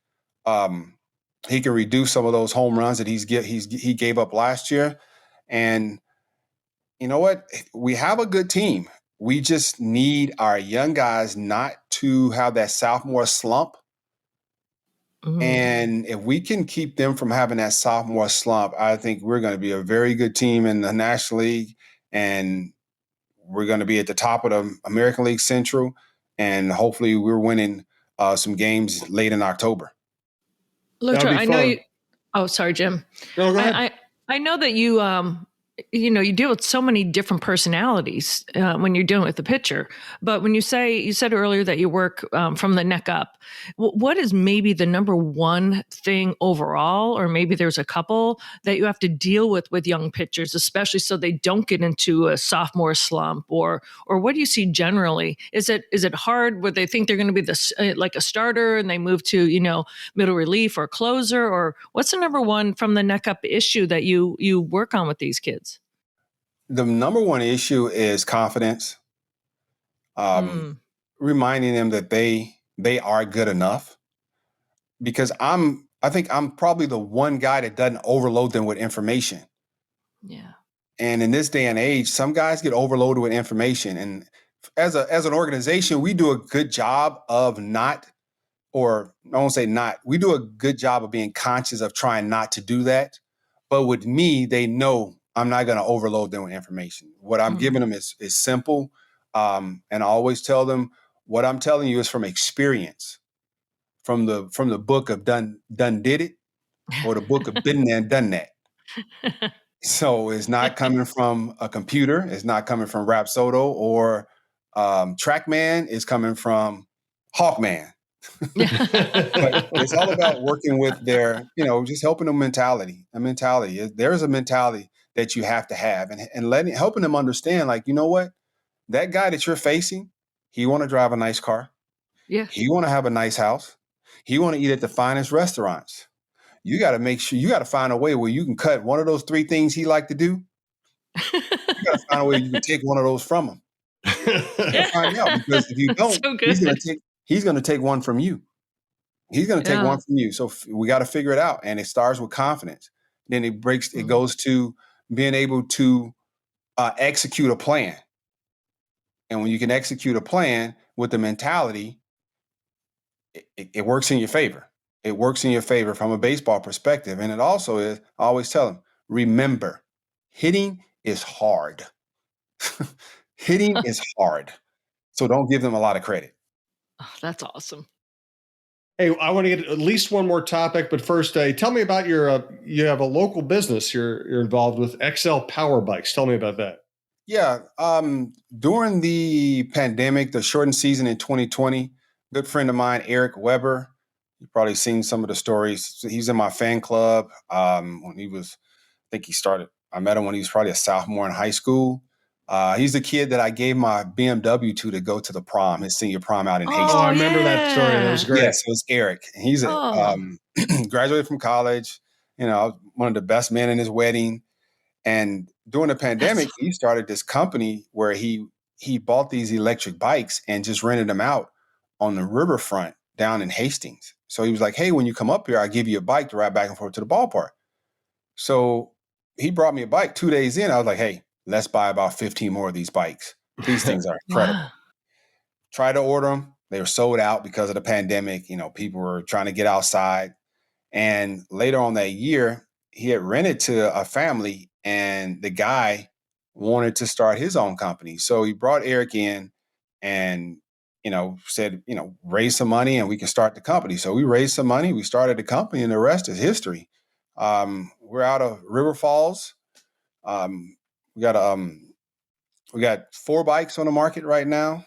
reduce some of those home runs that he gave up last year. And you know what? We have a good team. We just need our young guys not to have that sophomore slump. Mm-hmm. And if we can keep them from having that sophomore slump, I think we're going to be a very good team in the National League. And we're going to be at the top of the American League Central. And hopefully we're winning some games late in October. LaTroy, I know you. Oh, sorry, Jim. No, go ahead. I know that you you deal with so many different personalities when you're dealing with the pitcher. But when you said earlier that you work from the neck up, what is maybe the number one thing overall, or maybe there's a couple that you have to deal with young pitchers, especially so they don't get into a sophomore slump, or what do you see generally? Is it hard where they think they're going to be like a starter and they move to, middle relief or closer, or what's the number one from the neck up issue that you work on with these kids? The number one issue is confidence. Reminding them that they are good enough. Because I think I'm probably the one guy that doesn't overload them with information. Yeah. And in this day and age, some guys get overloaded with information. And as an organization, we do a good job of not or I won't say not, we do a good job of being conscious of trying not to do that. But with me, they know I'm not going to overload them with information. What I'm giving them is simple. And I always tell them, what I'm telling you is from experience, from the book of done did it, or the book of been there and done that. So it's not coming from a computer. It's not coming from Rapsodo or Trackman. It's coming from Hawkman. But it's all about working with their, just helping them a mentality. There's a mentality that you have to have, and helping them understand, like, you know what, that guy that you're facing, he want to drive a nice car. Yeah. He want to have a nice house. He want to eat at the finest restaurants. You got to make sure, you got to find a way where you can cut one of those 3 things he like to do. You got to find a way you can take one of those from him. Find out, because if you don't, so he's going to take one from you. He's going to take one from you. So we got to figure it out. And it starts with confidence. Then it goes to being able to execute a plan. And when you can execute a plan with the mentality, it works in your favor. It works in your favor from a baseball perspective. And it also is, I always tell them, remember, hitting is hard. Hitting is hard. So don't give them a lot of credit. Oh, that's awesome. Hey, I want to get at least one more topic, but first, tell me about you have a local business you're involved with, XL Power Bikes. Tell me about that. Yeah. During the pandemic, the shortened season in 2020, good friend of mine, Eric Weber, you've probably seen some of the stories. He's in my fan club. When he was, I met him when he was probably a sophomore in high school. He's the kid that I gave my BMW to go to the prom, his senior prom out in Hastings. Oh, I remember that story. That was great. Yes, it was Eric. He's graduated from college, one of the best men in his wedding. And during the pandemic, he started this company where he bought these electric bikes and just rented them out on the riverfront down in Hastings. So he was like, hey, when you come up here, I'll give you a bike to ride back and forth to the ballpark. So he brought me a bike 2 days in. I was like, hey, let's buy about 15 more of these bikes. These things are incredible. Wow. Tried to order them. They were sold out because of the pandemic. People were trying to get outside. And later on that year, he had rented to a family, and the guy wanted to start his own company. So he brought Eric in and, said, raise some money and we can start the company. So we raised some money. We started the company, and the rest is history. We're out of River Falls. We got 4 bikes on the market right now.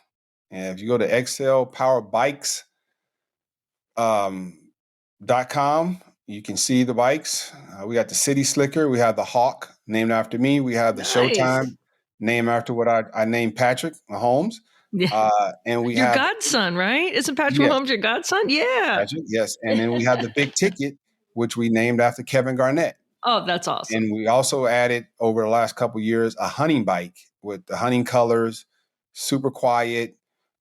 And if you go to xlpowerbikes.com, you can see the bikes. We got the City Slicker. We have the Hawk, named after me. We have the Showtime, named after what I named Patrick Mahomes. Yeah. And we your have godson, right? Isn't Patrick Mahomes your godson? Yeah. Patrick, yes. And then we have the Big Ticket, which we named after Kevin Garnett. Oh, that's awesome. And we also added, over the last couple of years, a hunting bike with the hunting colors, super quiet.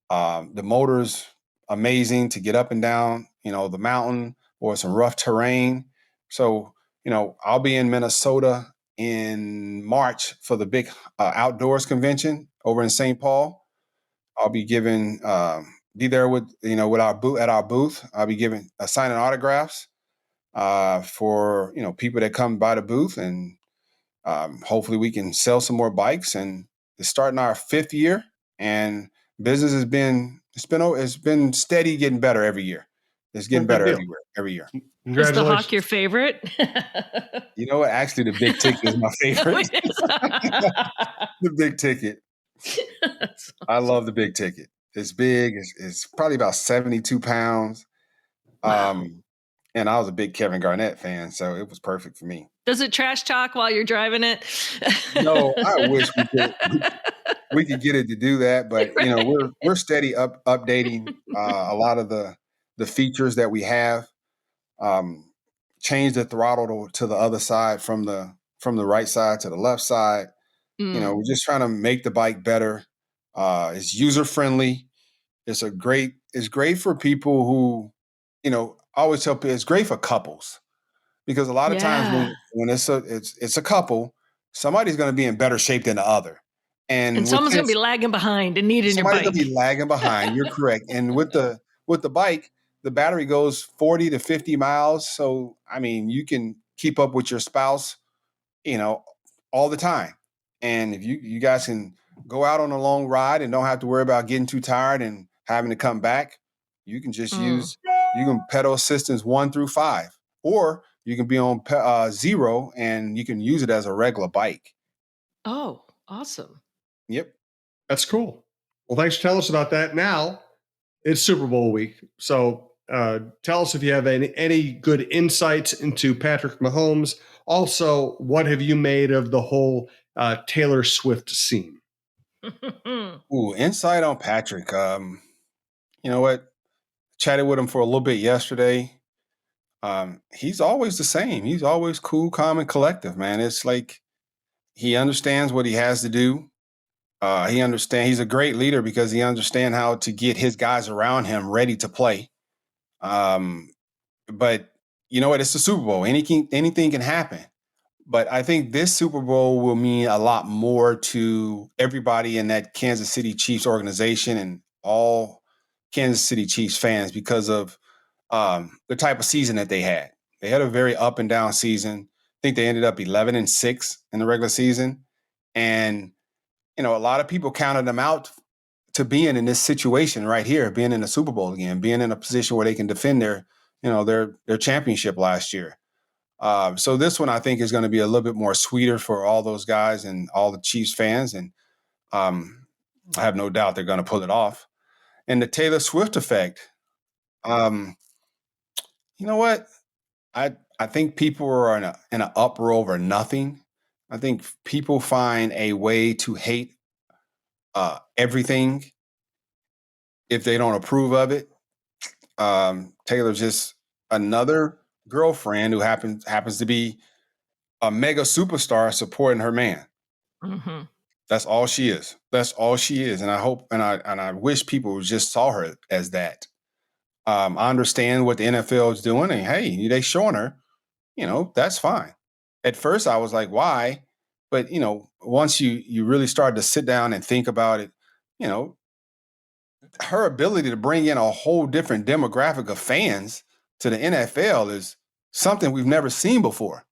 The motor's amazing to get up and down, the mountain or some rough terrain. So, I'll be in Minnesota in March for the big outdoors convention over in St. Paul. I'll be be there with our booth. I'll be signing autographs for, people that come by the booth, and hopefully we can sell some more bikes. And it's starting our 5th year, and business has been steady, getting better every year. It's getting better every year. Is the Hawk your favorite? You know what? Actually, the Big Ticket is my favorite. The Big Ticket. Awesome. I love the Big Ticket. It's big. It's probably about 72 pounds. Wow. And I was a big Kevin Garnett fan, so it was perfect for me. Does it trash talk while you're driving it? No, I wish we could get it to do that, but right. We're steady updating a lot of the features that we have. Change the throttle to the other side from the right side to the left side. We're just trying to make the bike better. It's user friendly. It's great for people who, I always tell people it's great for couples, because a lot of times when it's a couple, somebody's going to be in better shape than the other. And someone's going to be lagging behind and needing your bike. Somebody's going to be lagging behind. You're correct. And with the bike, the battery goes 40 to 50 miles. So, I mean, you can keep up with your spouse, all the time. And if you guys can go out on a long ride and don't have to worry about getting too tired and having to come back, you can just you can pedal assistance 1 through 5, or you can be on 0 and you can use it as a regular bike. Oh, awesome. Yep. That's cool. Well, thanks for telling us about that. Now it's Super Bowl week. So tell us if you have any good insights into Patrick Mahomes. Also, what have you made of the whole Taylor Swift scene? Ooh, insight on Patrick. You know what? Chatted with him for a little bit yesterday. He's always the same. He's always cool, calm, and collective, man. It's like he understands what he has to do. He understands. He's a great leader because he understands how to get his guys around him ready to play. But you know what? It's the Super Bowl. Anything can happen. But I think this Super Bowl will mean a lot more to everybody in that Kansas City Chiefs organization and all Kansas City Chiefs fans because of the type of season that they had. They had a very up and down season. I think they ended up 11-6 in the regular season. And, a lot of people counted them out to being in this situation right here, being in the Super Bowl again, being in a position where they can defend their championship last year. So this one I think is going to be a little bit more sweeter for all those guys and all the Chiefs fans. And I have no doubt they're going to pull it off. And the Taylor Swift effect, you know what? I think people are in an uproar over nothing. I think people find a way to hate everything if they don't approve of it. Taylor's just another girlfriend who happens to be a mega superstar supporting her man. Mm-hmm. That's all she is. That's all she is. And I hope and I wish people just saw her as that. I understand what the NFL is doing, and hey, they showing her, that's fine. At first I was like, why? But once you really start to sit down and think about it, her ability to bring in a whole different demographic of fans to the NFL is something we've never seen before.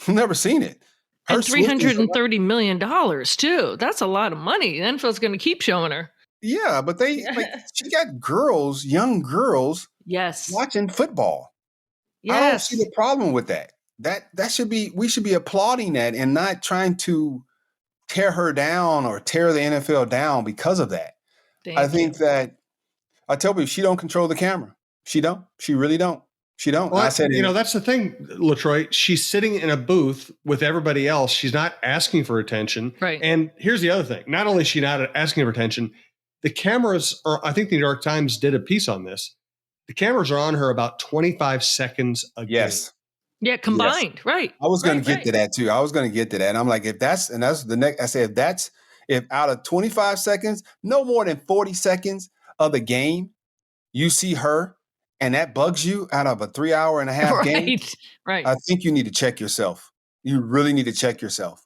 Never seen it. And $330 million too. That's a lot of money. The NFL's going to keep showing her. Yeah, but she got girls, young girls, yes, watching football. Yes. I don't see the problem with that. We should be applauding that and not trying to tear her down or tear the NFL down because of that. I think that I tell people she don't control the camera. She don't. She really don't. She don't. Well, that's the thing, LaTroy. She's sitting in a booth with everybody else. She's not asking for attention. Right. And here's the other thing. Not only is she not asking for attention, the cameras are, I think the New York Times did a piece on this. The cameras are on her about 25 seconds a game. Yeah, combined. Yes. Right. I was going to get to that too. I was going to get to that. And I'm like, that's the next, I said, if out of 25 seconds, no more than 40 seconds of the game, you see her and that bugs you out of a 3.5-hour game. Right. I think you need to check yourself. You really need to check yourself.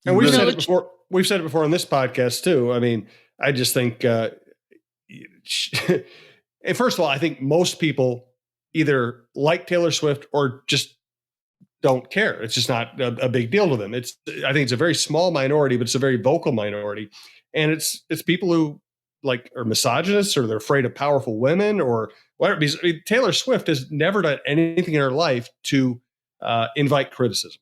And we've said it before. We've said it before on this podcast too. I mean, I just think, first of all, I think most people either like Taylor Swift or just don't care. It's just not a big deal to them. I think it's a very small minority, but it's a very vocal minority. And it's people who are misogynists or they're afraid of powerful women or whatever. Because Taylor Swift has never done anything in her life to invite criticism.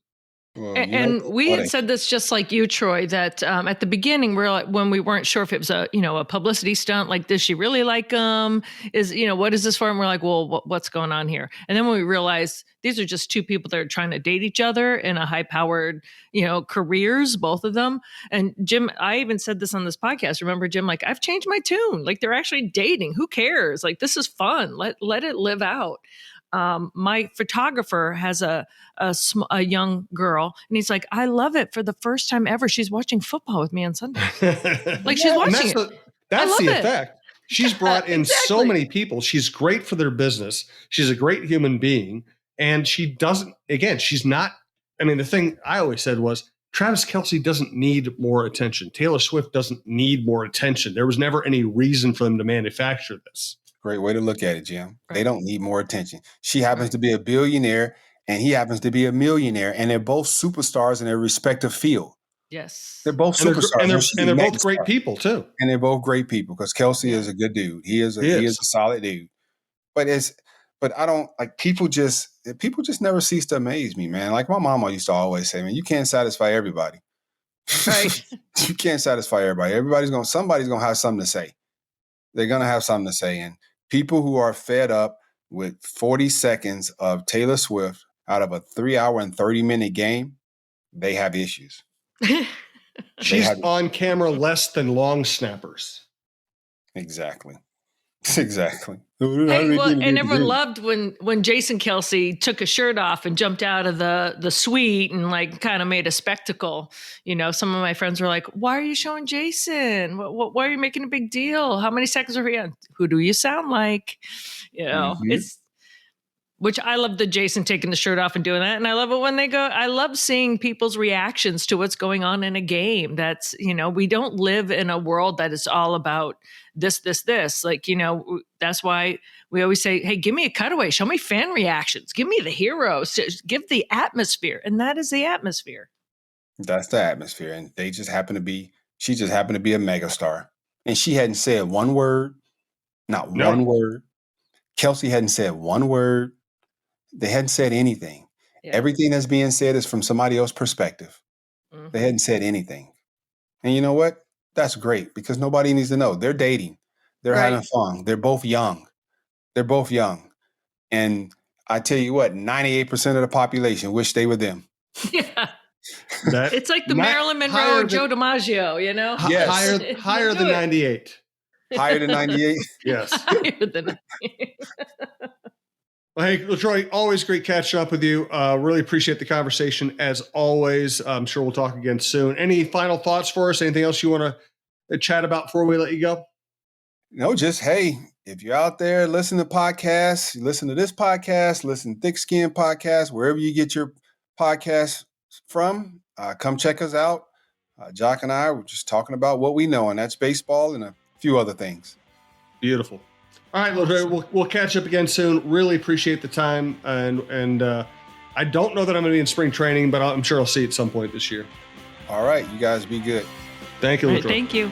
Well, and we had said this just like you, Troy, that at the beginning, when we weren't sure if it was a publicity stunt, like, does she really like him? What is this for? And we're like, well, what's going on here? And then when we realized these are just two people that are trying to date each other in a high-powered, careers, both of them. And Jim, I even said this on this podcast. Remember, Jim, like, I've changed my tune. Like, they're actually dating. Who cares? Like, this is fun. Let it live out. My photographer has a young girl, and he's like, I love it. For the first time ever, she's watching football with me on Sunday. She's watching it. That's the effect. She's brought in so many people. She's great for their business. She's a great human being. And she's not, the thing I always said was Travis Kelce doesn't need more attention. Taylor Swift doesn't need more attention. There was never any reason for them to manufacture this. Great way to look at it, Jim. Right. They don't need more attention. She happens to be a billionaire and he happens to be a millionaire, and they're both superstars in their respective field. Yes. They're both superstars. And they're both great people too. And they're both great people because Kelsey is a good dude. He is a solid dude. But I don't like people just never cease to amaze me, man. Like my mama used to always say, man, you can't satisfy everybody. Right. You can't satisfy everybody. Somebody's gonna have something to say. They're gonna have something to say. And people who are fed up with 40 seconds of Taylor Swift out of a 3-hour and 30-minute game, they have issues. She's on camera less than long snappers. Exactly. Hey, well, and everyone loved when Jason Kelsey took his shirt off and jumped out of the suite and like kind of made a spectacle. You know, some of my friends were like, "Why are you showing Jason? Why are you making a big deal? How many seconds are he on? Who do you sound like?" You know, which I love the Jason taking the shirt off and doing that. And I love it when they go, I love seeing people's reactions to what's going on in a game. That's, you know, we don't live in a world that is all about this. Like, you know, that's why we always say, hey, give me a cutaway. Show me fan reactions. Give me the heroes. Give the atmosphere. And that is the atmosphere. That's the atmosphere. And she just happened to be a megastar. And she hadn't said one word, one word. Kelsey hadn't said one word. They hadn't said anything. Yeah. Everything that's being said is from somebody else's perspective. Mm-hmm. They hadn't said anything. And you know what? That's great because nobody needs to know. They're dating. They're having fun. They're both young. And I tell you what, 98% of the population wish they were them. Yeah. It's like the Marilyn Monroe or Joe DiMaggio, you know? Yes. Higher than 98. Higher than 98? Yes. Higher than 98. Well, hey, LaTroy, always great catching up with you. Really appreciate the conversation as always. I'm sure we'll talk again soon. Any final thoughts for us? Anything else you want to chat about before we let you go? No, just, hey, if you're out there listening to podcasts, you listen to this podcast, listen to Thick Skin Podcast, wherever you get your podcasts from, come check us out. Jock and I were just talking about what we know, and that's baseball and a few other things. Beautiful. All right, LaTroy, we'll catch up again soon. Really appreciate the time, and I don't know that I'm going to be in spring training, but I'm sure I'll see you at some point this year. All right, you guys be good. Thank you, LaTroy. Thank you.